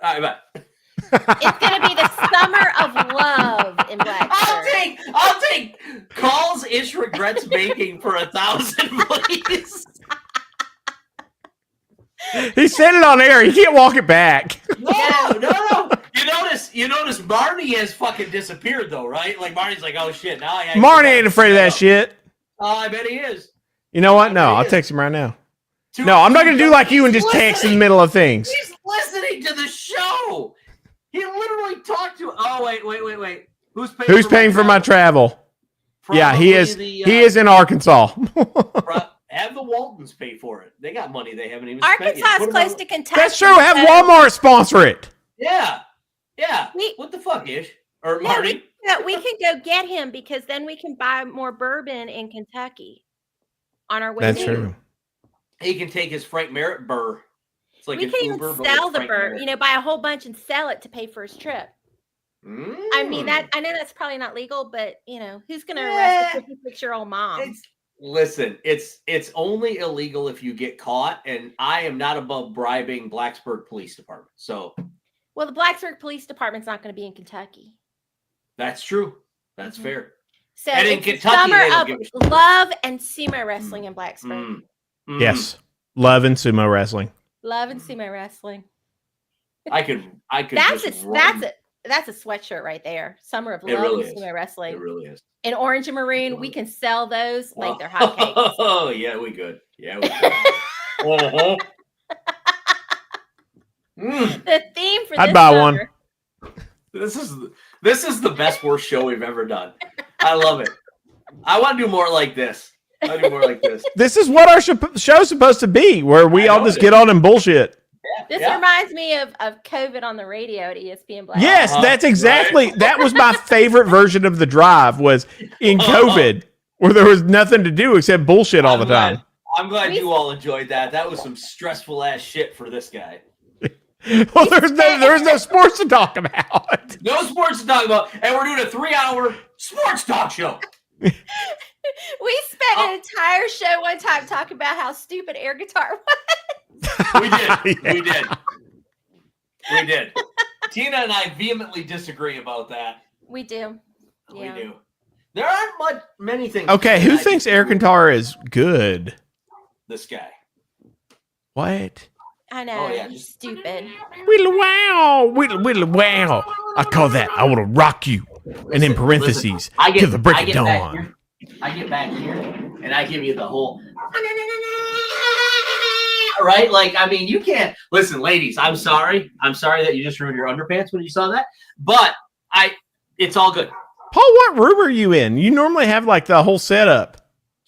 All right, bye. It's gonna be the summer of love in Blacksburg. I'll take calls Ish regrets making for 1,000, please. He said it on air. He can't walk it back. No. You notice Marnie has fucking disappeared though, right? Like Marnie's like, oh shit, now Marnie ain't afraid of that shit. Oh, I bet he is. You know what? No, I'll text him right now. No, I'm not gonna do like you and just text in the middle of things. He's listening to the show. He literally talked to. Oh wait. Who's paying for my travel? Probably yeah, he is. He is in Arkansas. Have the Waltons pay for it. They got money they haven't even spent yet. Arkansas is close to Kentucky. That's true. Have Walmart sponsor it. Yeah. What the fuck, Ish? Or Marty? We can go get him because then we can buy more bourbon in Kentucky on our way. That's true. He can take his Frank Merritt burr. It's like we can even sell the burr. Buy a whole bunch and sell it to pay for his trip. I mean, I know that's probably not legal, but who's going to arrest a 56-year-old mom? Listen, it's only illegal if you get caught, and I am not above bribing Blacksburg Police Department. So, well, the Blacksburg Police Department's not going to be in Kentucky. That's true. That's fair. So, and in Kentucky, summer of love and sumo wrestling in Blacksburg. Yes, love and sumo wrestling. Love and sumo wrestling. I could. That's a sweatshirt right there. Summer of love really and sumo wrestling. It really is. In orange and maroon, we can sell those like they're hotcakes. Oh yeah, we good. Yeah, we good. The theme for I'd buy summer. One. This is the best worst show we've ever done. I love it. I want to do more like this. This is what our show's supposed to be, where we all just get on and bullshit. This reminds me of COVID on the radio at ESPN Black. Yes, that's exactly. Right. That was my favorite version of the drive. Was in COVID, where there was nothing to do except bullshit all the time. I'm glad you all enjoyed that. That was some stressful ass shit for this guy. Well, there's no sports to talk about. No sports to talk about, and we're doing a 3-hour sports talk show. We spent an entire show one time talking about how stupid air guitar was. We did. Tina and I vehemently disagree about that. We do. Yeah. We do. There aren't many things. Okay, who thinks air guitar is good? This guy. What? I know. Oh, yeah. He's stupid. Whittle wow. I call that I want to rock you. And in parentheses, till the break of dawn. I get back here and I give you the whole right. Like, I mean, you can't listen, ladies. I'm sorry that you just ruined your underpants when you saw that. But it's all good. Paul, what room are you in? You normally have like the whole setup.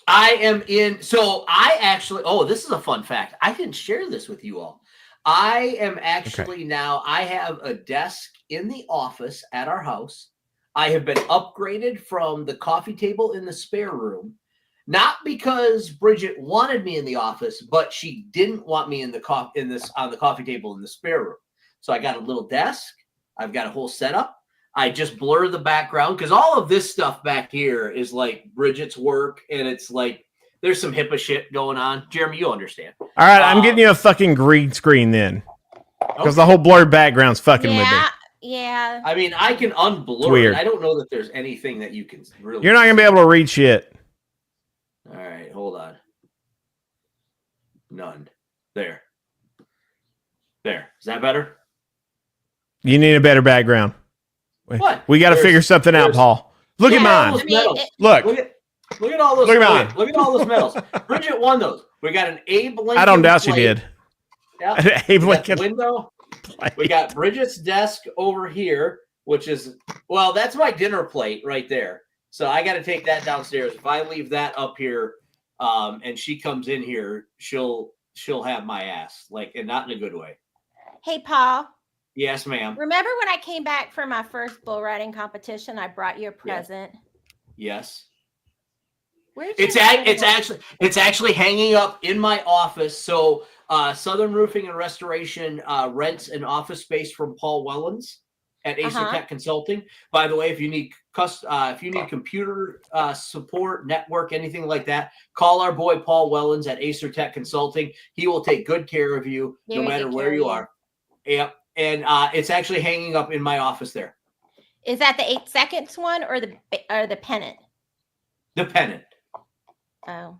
I am in. So I actually. Oh, this is a fun fact. I didn't share this with you all. I am actually now. I have a desk in the office at our house. I have been upgraded from the coffee table in the spare room, not because Bridget wanted me in the office, but she didn't want me on the coffee table in the spare room. So I got a little desk. I've got a whole setup. I just blur the background because all of this stuff back here is like Bridget's work, and it's like there's some HIPAA shit going on. Jeremy, you understand. All right, I'm getting you a fucking green screen then, because the whole blurred background's fucking with me. Yeah. I mean, I can unblur it. I don't know that there's anything that you can really. You're not going to be able to read shit. All right, hold on. None. There. Is that better? You need a better background. What? We got to figure something out, Paul. Look at mine. Look. Look at all those. Look at look at all those medals. Bridget won those. We got an Abe Lincoln. I don't doubt she plate. did. Yeah. Abe We got the Lincoln. window. plate. We got Bridget's desk over here, which is that's my dinner plate right there. So I got to take that downstairs. If I leave that up here, and she comes in here, she'll have my ass, and not in a good way. Hey, Paul. Yes, ma'am. Remember when I came back from my first bull riding competition? I brought you a present. Yes. It's actually hanging up in my office. So Southern Roofing and Restoration rents an office space from Paul Wellens at Acer Tech Consulting. By the way, if you need computer support, network, anything like that, call our boy Paul Wellens at Acer Tech Consulting. He will take good care of you no matter where you are. Yep. And it's actually hanging up in my office there. Is that the 8 seconds one or the pennant? The pennant. Oh.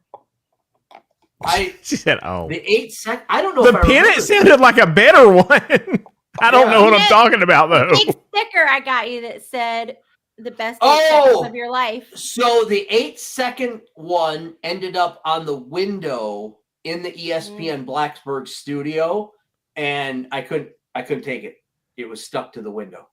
She said, "Oh." The 8 second. I don't know. The pennant sounded like a better one. I don't know what I'm talking about though. The big sticker I got you that said the best 8 seconds of your life. So the 8-second one ended up on the window in the ESPN Blacksburg studio, and I couldn't take it. It was stuck to the window.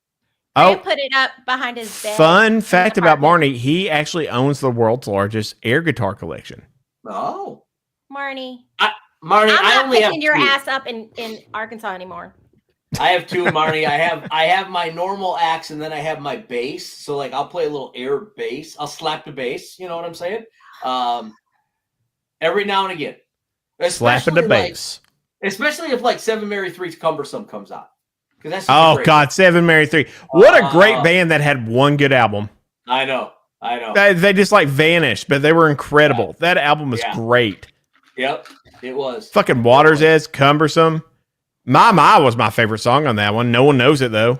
Oh, put it up behind his bed. Fun fact about Marnie: he actually owns the world's largest air guitar collection. Oh, Marnie, I I'm only not have picking your 2. ass up in Arkansas anymore. I have 2, Marnie. I have my normal axe, and then I have my bass. So I'll play a little air bass. I'll slap the bass. You know what I'm saying? Every now and again. Slapping the bass. Especially if 7 Mary 3's Cumbersome comes out. That's God, 7 Mary 3. What a great band that had one good album. I know. They just vanished, but they were incredible. Yeah. That album was great. Yep, it was. Fucking Water's Edge, Cumbersome. My was my favorite song on that one. No one knows it though.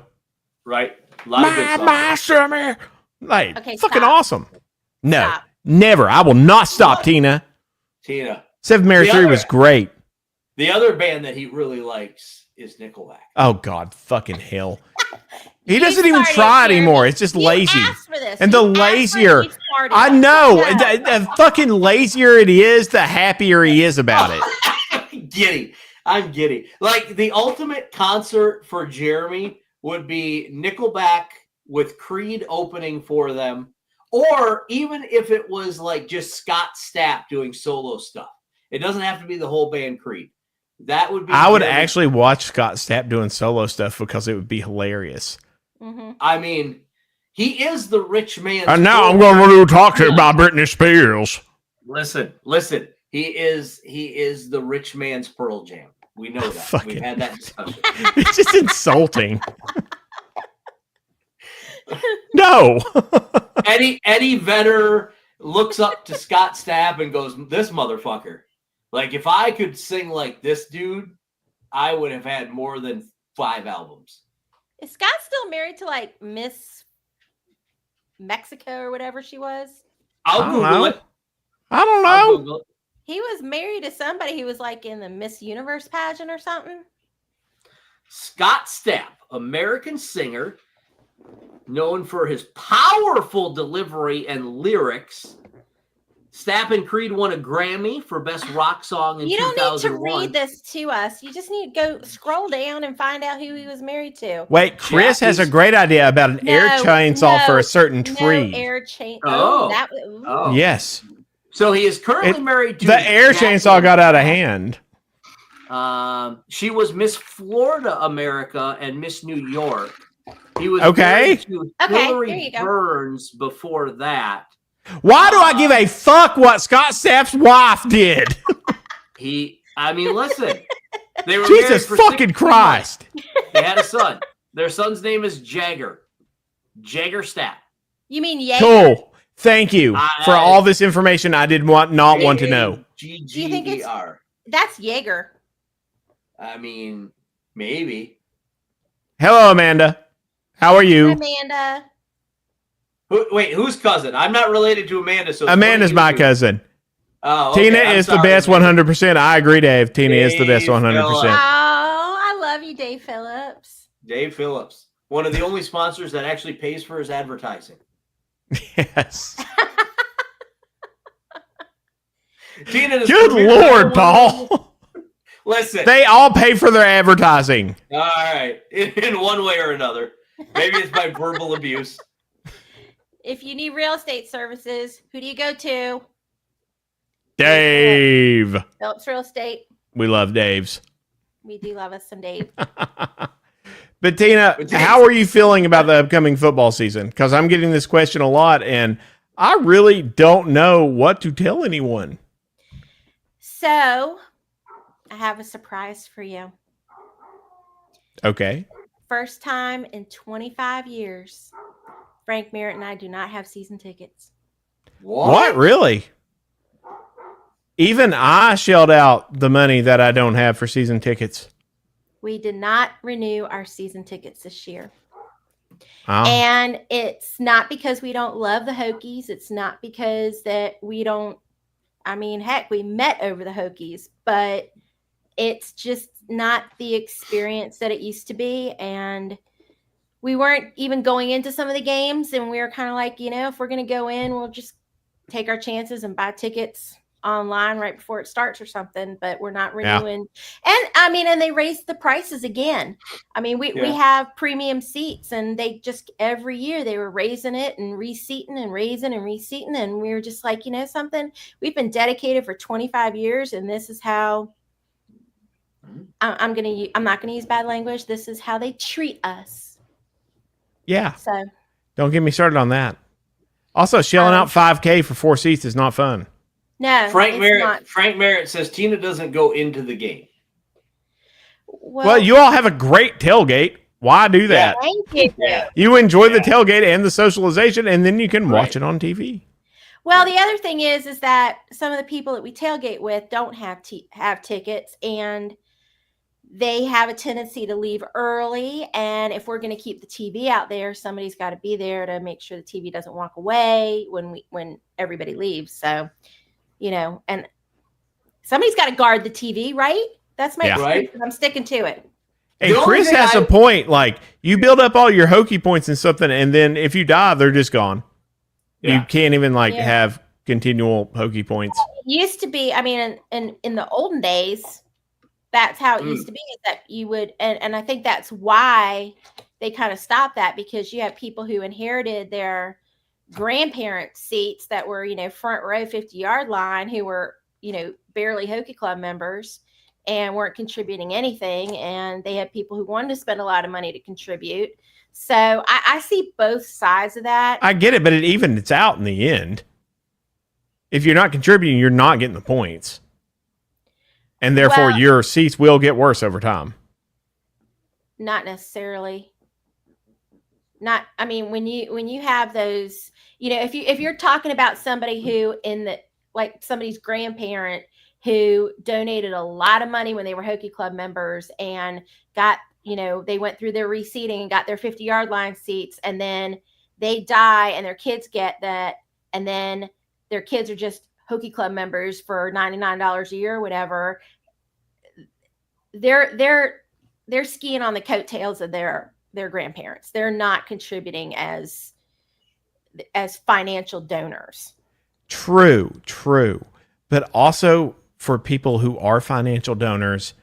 Right. My summer. Okay, fucking stop. Awesome. No, never. I will not stop, Tina. 7 Mary 3 was great. The other band that he really likes is Nickelback. Oh God, fucking hell. He doesn't even try anymore. It's just lazy. And the lazier, I know, the fucking lazier it is, the happier he is about it. I'm giddy. The ultimate concert for Jeremy would be Nickelback with Creed opening for them, or even if it was just Scott Stapp doing solo stuff. It doesn't have to be the whole band Creed. That would be. I would actually watch Scott Stapp doing solo stuff because it would be hilarious. Mm-hmm. I mean, he is the rich man's. And now I'm going to talk to you about Britney Spears. Listen. He is the rich man's Pearl Jam. We know that. We've had that discussion. It's just insulting. No. Eddie Vedder looks up to Scott Stapp and goes, "This motherfucker. If I could sing like this dude, I would have had more than 5 albums." Is Scott still married to Miss Mexico or whatever she was? I'll Google it. I don't know. He was married to somebody who was in the Miss Universe pageant or something. Scott Stapp, American singer, known for his powerful delivery and lyrics. Stapp and Creed won a Grammy for Best Rock Song in 2001. You don't need to read this to us. You just need to go scroll down and find out who he was married to. Wait, Chris has a great idea about an air chainsaw for a certain tree. Air chain. Yes. So he is currently married to the air chainsaw got out of hand. She was Miss Florida America and Miss New York. He was married to Hillary Burns before that. Why do I give a fuck what Scott Stapp's wife did? Listen. They were Jesus fucking Christ. They had a son. Their son's name is Jagger. Jagger Stapp. You mean Jaeger? Cool. Thank you for all this information I did not want to know. G-G-E-R. That's Jaeger. Maybe. Hello, Amanda. How are you? Hi, Amanda. Wait, who's cousin? I'm not related to Amanda. So Amanda's my cousin. Oh, okay. Tina is the best 100%. I agree, Dave. Tina is the best 100%. Oh, I love you, Dave Phillips. Dave Phillips. One of the only sponsors that actually pays for his advertising. Yes. Tina is Good Lord, Paul. Listen. They all pay for their advertising. All right. In one way or another. Maybe it's by verbal abuse. If you need real estate services, who do you go to? Dave. Phillips Real Estate. We love Dave's. We do love us some Dave. But Tina, how are you feeling about the upcoming football season? Because I'm getting this question a lot, and I really don't know what to tell anyone. So, I have a surprise for you. Okay. First time in 25 years, Frank Merritt and I do not have season tickets. What? Really? Even I shelled out the money that I don't have for season tickets. We did not renew our season tickets this year. Oh. And it's not because we don't love the Hokies. It's not because that we don't, I mean, heck, we met over the Hokies, but it's just not the experience that it used to be. And we weren't even going into some of the games. And we were kind of like, if we're going to go in, we'll just take our chances and buy tickets online right before it starts or something, but we're not renewing. Yeah. And they raised the prices again. We have premium seats, and they just every year they were raising it and reseating and raising and reseating. And we were just like, something, we've been dedicated for 25 years. And this is how I'm not going to use bad language. This is how they treat us. Yeah. So don't get me started on that. Also, shelling out $5,000 for 4 seats is not fun. No, Frank Merritt says Tina doesn't go into the game. Well, you all have a great tailgate. Why do that? Yeah, thank you. Yeah. You enjoy the tailgate and the socialization, and then you can watch it on TV. Well, the other thing is that some of the people that we tailgate with don't have tickets, and they have a tendency to leave early. And if we're going to keep the TV out there, somebody's got to be there to make sure the TV doesn't walk away when everybody leaves. So, and somebody's got to guard the TV, right? That's my excuse, and I'm sticking to it. And Chris has a point. Like, you build up all your Hokie points and something, and then if you die, they're just gone. Yeah. You can't even have continual Hokie points. It used to be, in the olden days, that's how it used to be, is that you would, and I think that's why they kind of stopped that, because you have people who inherited their grandparents' seats that were, front row 50-yard line, who were, barely Hokie Club members and weren't contributing anything. And they had people who wanted to spend a lot of money to contribute. So I see both sides of that. I get it, but it's out in the end. If you're not contributing, you're not getting the points. And therefore your seats will get worse over time. Not necessarily. When you have those, if you're talking about somebody who somebody's grandparent who donated a lot of money when they were Hokie Club members and got, they went through their reseating and got their 50-yard line seats, and then they die and their kids get that, and then their kids are just Hokie Club members for $99 a year or whatever. They're skiing on the coattails of their grandparents. They're not contributing as financial donors. True. But also for people who are financial donors,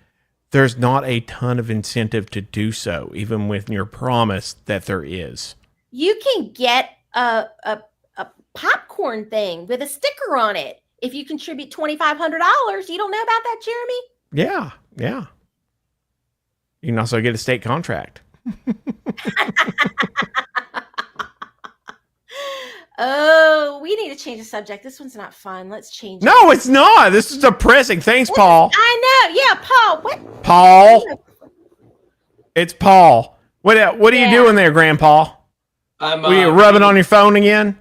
there's not a ton of incentive to do so, even with your promise that there is. You can get a popcorn thing with a sticker on it if you contribute $2,500. You don't know about that, Jeremy? Yeah. You can also get a state contract. Oh, we need to change the subject. This one's not fun. Let's change it. No, it's not. This is depressing. Thanks, Paul. I know. Yeah, Paul. What? Paul. It's Paul. What are you doing there, Grandpa? Were you rubbing on your phone again?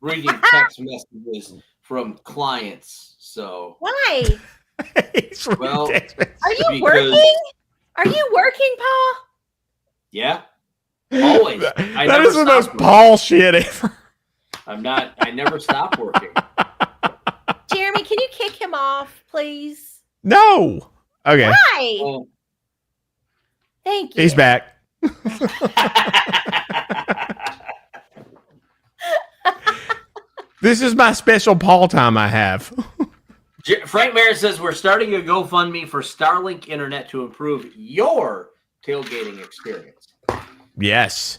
Reading text messages from clients. So why? Well, are you working? Are you working, Paul? Yeah. Always. That is the most Paul shit ever. I never stop working. Jeremy, can you kick him off, please? No. Okay. Why? Oh. Thank you. He's back. This is my special Paul time I have. Frank Merritt says we're starting a GoFundMe for Starlink internet to improve your tailgating experience. Yes.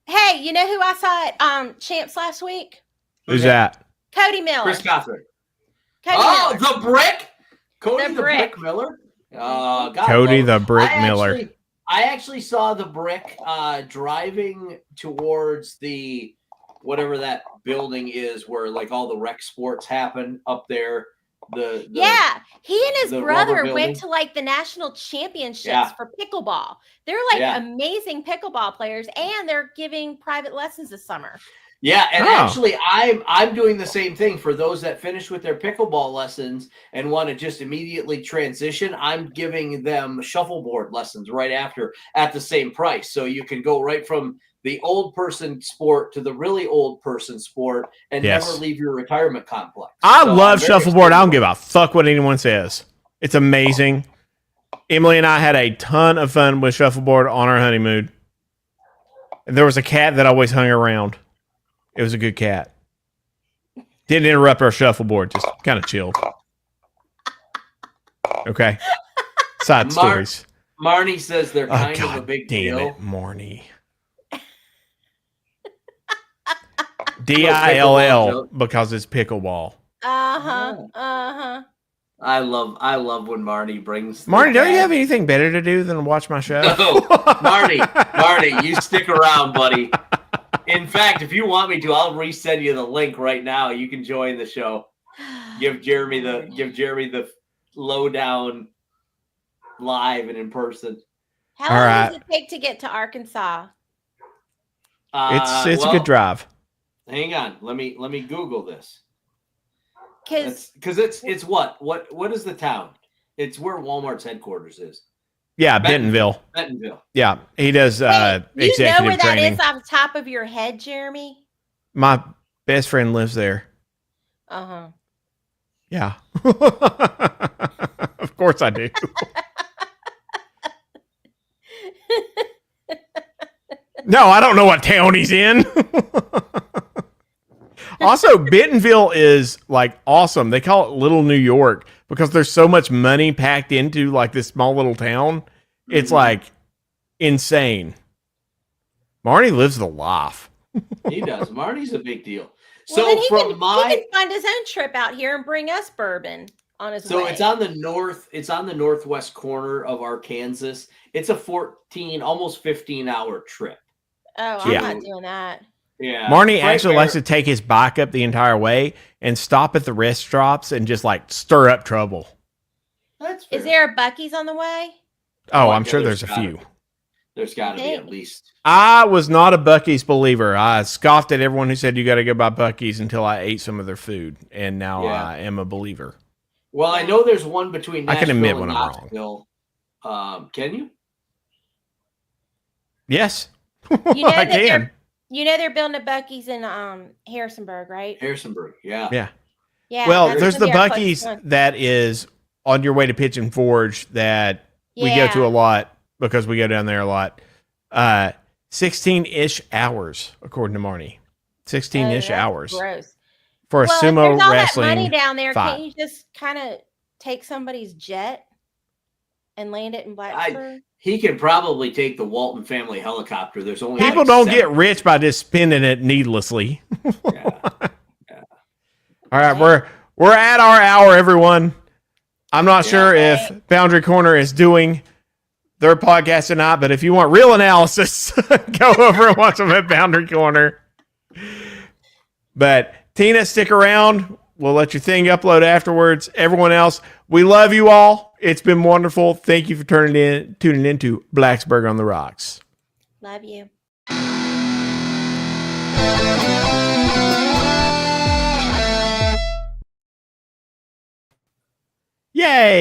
Hey, you know who I saw at Champs last week? Who's that? Cody Miller. Chris Cothran. Miller. The Brick. Cody The Brick Miller. Cody the Brick Miller. I actually saw the Brick driving towards the whatever that building is where like all the rec sports happen up there. He and his brother went to like the national championships for pickleball. They're like amazing pickleball players, and they're giving private lessons this summer. Yeah, and actually, I'm doing the same thing for those that finish with their pickleball lessons and want to just immediately transition. I'm giving them shuffleboard lessons right after at the same price, so you can go right from the old person sport to the really old person sport and never leave your retirement complex. I love shuffleboard. I don't give a fuck what anyone says. It's amazing. Emily and I had a ton of fun with shuffleboard on our honeymoon. There was a cat that always hung around. It was a good cat. Didn't interrupt our shuffleboard. Just kind of chilled. Okay. Side stories. Marnie says they're kind of a big deal. Damn it, Marnie. DILL because it's pickleball. Uh-huh. I love when Marnie brings Marnie, don't you have anything better to do than watch my show? No. Marnie, you stick around, buddy. In fact, if you want me to, I'll resend you the link right now. You can join the show. Give Jeremy the lowdown live and in person. How long does it take to get to Arkansas? It's a good drive. Hang on, let me Google this. Because it's what is the town? It's where Walmart's headquarters is. Yeah, Bentonville. Yeah, he does executive training. You know where that is off the top of your head, Jeremy? My best friend lives there. Uh-huh. Yeah. Of course I do. No, I don't know what town he's in. Also, Bentonville is like awesome. They call it Little New York because there's so much money packed into like this small little town. It's like insane. Marnie lives the life. He does. Marnie's a big deal. Well, so he can find his own trip out here and bring us bourbon on his way. So it's on the northwest corner of Arkansas. It's a 14, almost 15-hour trip. Oh, I'm not doing that. Yeah. Marnie actually likes to take his bike up the entire way and stop at the rest stops and just like stir up trouble. That's fair. Is there a Buc-ee's on the way? Oh, I'm sure there's a few. There's got to be at least. I was not a Buc-ee's believer. I scoffed at everyone who said you got to go buy Buc-ee's until I ate some of their food, and now I am a believer. Well, I know there's one between Nashville I can admit and when Knoxville. I'm wrong. Can you? Yes, you know I can. You know they're building a Buc-ee's in Harrisonburg, right? Harrisonburg, yeah. Yeah. Well, there's the Buc-ee's that is on your way to Pigeon Forge that we go to a lot because we go down there a lot. 16-ish hours, according to Marnie. 16-ish hours. Gross. For a sumo if there's all wrestling that money down there, fight. can't you just kind of take somebody's jet and land it in Blacksburg? He can probably take the Walton family helicopter. There's only people don't get rich by just spending it needlessly. Yeah. All right, we're at our hour, everyone. I'm not sure if Boundary Corner is doing their podcast or not, but if you want real analysis, go over and watch them at Boundary Corner. But Tina, stick around. We'll let your thing upload afterwards. Everyone else, we love you all. It's been wonderful. Thank you for tuning in to Blacksburg on the Rocks. Love you. Yay!